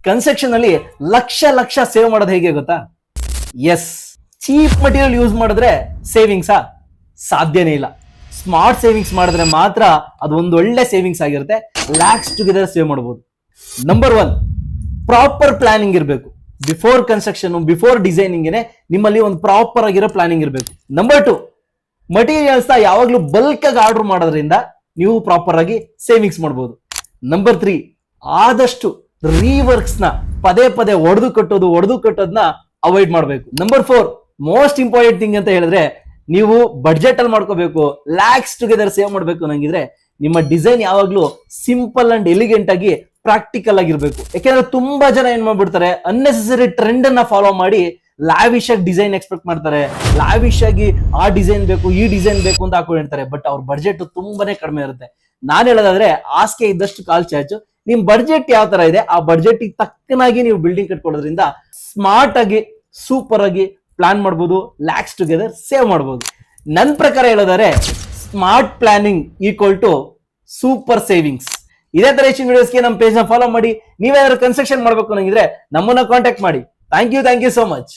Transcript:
Construction ಅಲ್ಲಿ lakh lakh save ಮಾಡೋದು ಹೇಗೆ ಗೊತ್ತಾ? ಎಸ್, ಚೀಪ್ ಮಟೀರಿಯಲ್ ಯೂಸ್ ಮಾಡಿದ್ರೆ ಸೇವಿಂಗ್ಸಾ? ಸಾಧ್ಯನೇ ಇಲ್ಲ. ಸ್ಮಾರ್ಟ್ ಸೇವಿಂಗ್ಸ್ ಮಾಡಿದ್ರೆ ಮಾತ್ರ ಅದು ಒಂದು ಒಳ್ಳೆ ಸೇವಿಂಗ್ಸ್ ಆಗಿರುತ್ತೆ. ಲ್ಯಾಕ್ಸ್ ಟುಗೆದರ್ ಸೇವ್ ಮಾಡಬಹುದು. ನಂಬರ್ 1, ಪ್ರಾಪರ್ ಪ್ಲಾನಿಂಗ್ ಇರಬೇಕು. ಬಿಫೋರ್ ಕನ್ಸ್ಟ್ರಕ್ಷನ್, ಬಿಫೋರ್ ಡಿಸೈನಿಂಗ್ ನಿಮ್ಮಲ್ಲಿ ಒಂದು ಪ್ರಾಪರ್ ಆಗಿರೋ ಪ್ಲಾನಿಂಗ್ ಇರಬೇಕು. ನಂಬರ್ 2, ಮಟೀರಿಯಲ್ಸ್ ಯಾವಾಗ್ಲೂ ಬಲ್ಕ್ ಆಗಿ ಆರ್ಡರ್ ಮಾಡೋದ್ರಿಂದ ನೀವು ಪ್ರಾಪರ್ ಆಗಿ ಸೇವಿಂಗ್ಸ್ ಮಾಡಬಹುದು. ನಂಬರ್ 3, ಆದಷ್ಟು ರೀವರ್ಕ್ಸ್ ನ ಪದೇ ಪದೇ ಒಡೆದು ಕಟ್ಟೋದನ್ನ ಅವಾಯ್ಡ್ ಮಾಡಬೇಕು. ನಂಬರ್ 4, ಮೋಸ್ಟ್ ಇಂಪಾರ್ಟೆಂಟ್ ಥಿಂಗ್ ಅಂತ ಹೇಳಿದ್ರೆ, ನೀವು ಬಡ್ಜೆಟ್ ಅಲ್ಲಿ ಮಾಡ್ಕೋಬೇಕು, ಲ್ಯಾಕ್ಸ್ ಟುಗೆದರ್ ಸೇವ್ ಮಾಡಬೇಕು ಅನ್ನಂಗಿದ್ರೆ ನಿಮ್ಮ ಡಿಸೈನ್ ಯಾವಾಗ್ಲೂ ಸಿಂಪಲ್ ಅಂಡ್ ಎಲಿಗೆಂಟ್ ಆಗಿ ಪ್ರಾಕ್ಟಿಕಲ್ ಆಗಿರ್ಬೇಕು. ಯಾಕೆಂದ್ರೆ ತುಂಬಾ ಜನ ಏನ್ ಮಾಡ್ಬಿಡ್ತಾರೆ, ಅನ್ನೆಸೆಸರಿ ಟ್ರೆಂಡ್ ಅನ್ನ ಫಾಲೋ ಮಾಡಿ ಲಾವಿಶ್ ಆಗಿ ಡಿಸೈನ್ ಎಕ್ಸ್ಪೆಕ್ಟ್ ಮಾಡ್ತಾರೆ. ಲಾವಿಶ್ ಆಗಿ ಆ ಡಿಸೈನ್ ಬೇಕು, ಈ ಡಿಸೈನ್ ಬೇಕು ಅಂತ ಹಾಕೊಂಡಿರ್ತಾರೆ. ಬಟ್ ಅವ್ರ ಬಡ್ಜೆಟ್ ತುಂಬಾನೇ ಕಡಿಮೆ ಇರುತ್ತೆ. ನಾನ್ ಹೇಳೋದಾದ್ರೆ, ಹಾಸಿಗೆ ಇದ್ದಷ್ಟು ಕಾಲ್ ಚಾಚು. ನಿಮ್ ಬಡ್ಜೆಟ್ ಯಾವ ತರ ಇದೆ, ಆ ಬಡ್ಜೆಟ್ ತಕ್ಕನಾಗಿ ನೀವು ಬಿಲ್ಡಿಂಗ್ ಕಟ್ಕೊಳ್ಳೋದ್ರಿಂದ ಸ್ಮಾರ್ಟ್ ಆಗಿ ಸೂಪರ್ ಆಗಿ ಪ್ಲಾನ್ ಮಾಡಬಹುದು, ಲ್ಯಾಕ್ಸ್ ಟುಗೆದರ್ ಸೇವ್ ಮಾಡಬಹುದು. ನನ್ನ ಪ್ರಕಾರ ಹೇಳೋದಾದ್ರೆ, smart planning equal to super savings. ಇದೇ ತರ ಹೆಚ್ಚಿನ ವಿಡಿಯೋಸ್ಗೆ ನಮ್ಮ ಪೇಜ್ ನ ಫಾಲೋ ಮಾಡಿ. ನೀವೇನಾದ್ರೂ ಕನ್ಸ್ಟ್ರಕ್ಷನ್ ಮಾಡಬೇಕು ಅನ್ನಂಗಿದ್ರೆ ನಮ್ಮನ್ನ ಕಾಂಟ್ಯಾಕ್ಟ್ ಮಾಡಿ. Thank you so much.